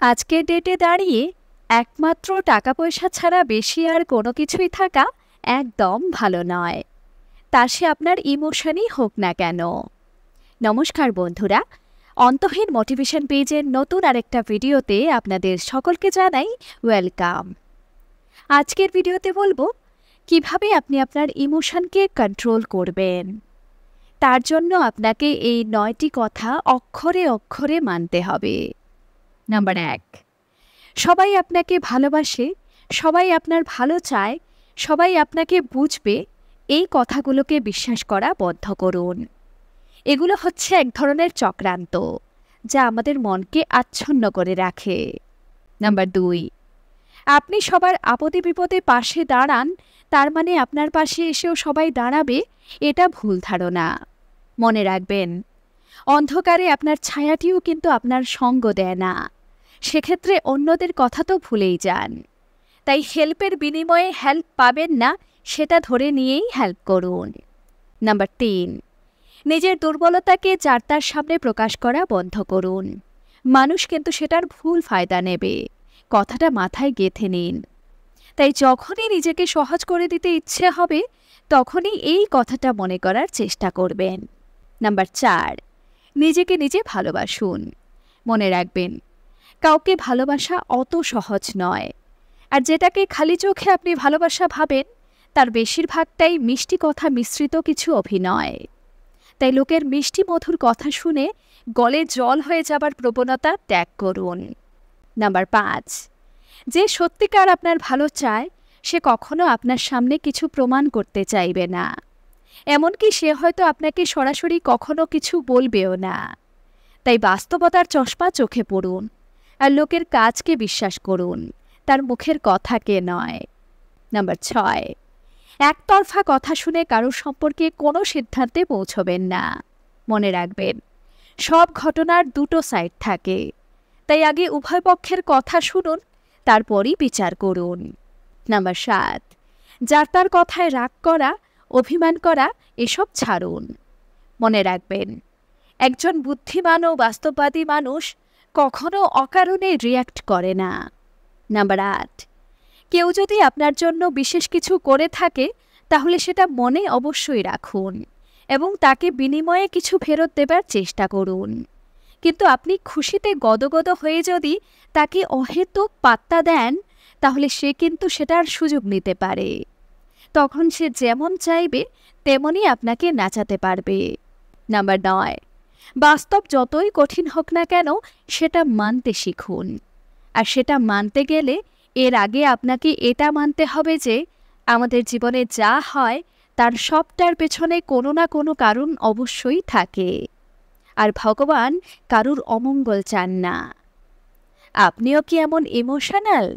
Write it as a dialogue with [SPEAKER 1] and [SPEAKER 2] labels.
[SPEAKER 1] আজকের ডেটে দাঁড়িয়ে একমাত্র টাকা পয়সা ছাড়া বেশি আর কোনো কিছুই থাকা একদম ভালো নয়। তা সে আপনার ইমোশনই হোক না কেন। নমস্কার বন্ধুরা, অন্তহীন মোটিভেশন পেজের নতুন আরেকটা ভিডিওতে আপনাদের সকলকে জানাই ওয়েলকাম। আজকের ভিডিওতে বলবো কিভাবে আপনি আপনার ইমোশনকে কন্ট্রোল করবেন। তার জন্য আপনাকে এই 9টি কথা অক্ষরে অক্ষরে মানতে হবে। নাম্বার 1, সবাই আপনাকে ভালোবাসে, সবাই আপনার ভালো চায়, সবাই আপনাকে বুঝবে, এই কথাগুলোকে বিশ্বাস করা বন্ধ করুন। এগুলো হচ্ছে এক ধরনের চক্রান্ত, যা আমাদের মনকে আচ্ছন্ন করে রাখে। নাম্বার 2, আপনি সবার আপদে বিপদে পাশে দাঁড়ান, তার মানে আপনার পাশে এসেও সবাই দাঁড়াবে, এটা ভুল ধারণা। মনে রাখবেন, অন্ধকারে আপনার ছায়াটিও কিন্তু আপনার সঙ্গ দেয় না। সেক্ষেত্রে অন্যদের কথা তো ভুলেই যান। তাই হেল্পের বিনিময়ে হেল্প পাবেন না, সেটা ধরে নিয়েই হেল্প করুন। নাম্বার 3, নিজের দুর্বলতাকে যার তার সামনে প্রকাশ করা বন্ধ করুন। মানুষ কিন্তু সেটার ভুল ফায়দা নেবে, কথাটা মাথায় গেঁথে নিন। তাই যখনই নিজেকে সহজ করে দিতে ইচ্ছে হবে, তখনই এই কথাটা মনে করার চেষ্টা করবেন। নাম্বার 4, নিজেকে নিজে ভালোবাসুন। মনে রাখবেন, কাউকে ভালোবাসা অত সহজ নয়। আর যেটাকে খালি চোখে আপনি ভালোবাসা ভাবেন, তার বেশিরভাগটাই মিষ্টি কথা মিশ্রিত কিছু অভিনয়। তাই লোকের মিষ্টি মধুর কথা শুনে গলে জল হয়ে যাবার প্রবণতা ত্যাগ করুন। নাম্বার 5, যে সত্যিকার আপনার ভালো চায়, সে কখনো আপনার সামনে কিছু প্রমাণ করতে চাইবে না। এমনকি সে হয়তো আপনাকে সরাসরি কখনো কিছু বলবেও না। তাই বাস্তবতার চশমা চোখে পড়ুন, আর লোকের কাজকে বিশ্বাস করুন, তার মুখের কথাকে নয়। নাম্বার 6, একতরফা কথা শুনে কারোর সম্পর্কে কোনো সিদ্ধান্তে পৌঁছবেন না। মনে রাখবেন, সব ঘটনার দুটো সাইড থাকে। তাই আগে উভয় পক্ষের কথা শুনুন, তারপরই বিচার করুন। নাম্বার 7, যার তার কথায় রাগ করা, অভিমান করা, এসব ছাড়ুন। মনে রাখবেন, একজন বুদ্ধিমান ও বাস্তববাদী মানুষ কখনো অকারণে রিয়্যাক্ট করে না। নাম্বার 8, কেউ যদি আপনার জন্য বিশেষ কিছু করে থাকে, তাহলে সেটা মনে অবশ্যই রাখুন এবং তাকে বিনিময়ে কিছু ফেরত দেবার চেষ্টা করুন। কিন্তু আপনি খুশিতে গদগদ হয়ে যদি তাকে অহেতুক পাত্তা দেন, তাহলে সে কিন্তু সেটার সুযোগ নিতে পারে। তখন সে যেমন চাইবে তেমনই আপনাকে নাচাতে পারবে। নাম্বার 9, বাস্তব যতই কঠিন হোক না কেন, সেটা মানতে শিখুন। আর সেটা মানতে গেলে এর আগে আপনাকে এটা মানতে হবে যে আমাদের জীবনে যা হয় তার সবটার পেছনে কোনো না কোনো কারণ অবশ্যই থাকে। আর ভগবান কারুর অমঙ্গল চান না। আপনিও কি এমন ইমোশনাল?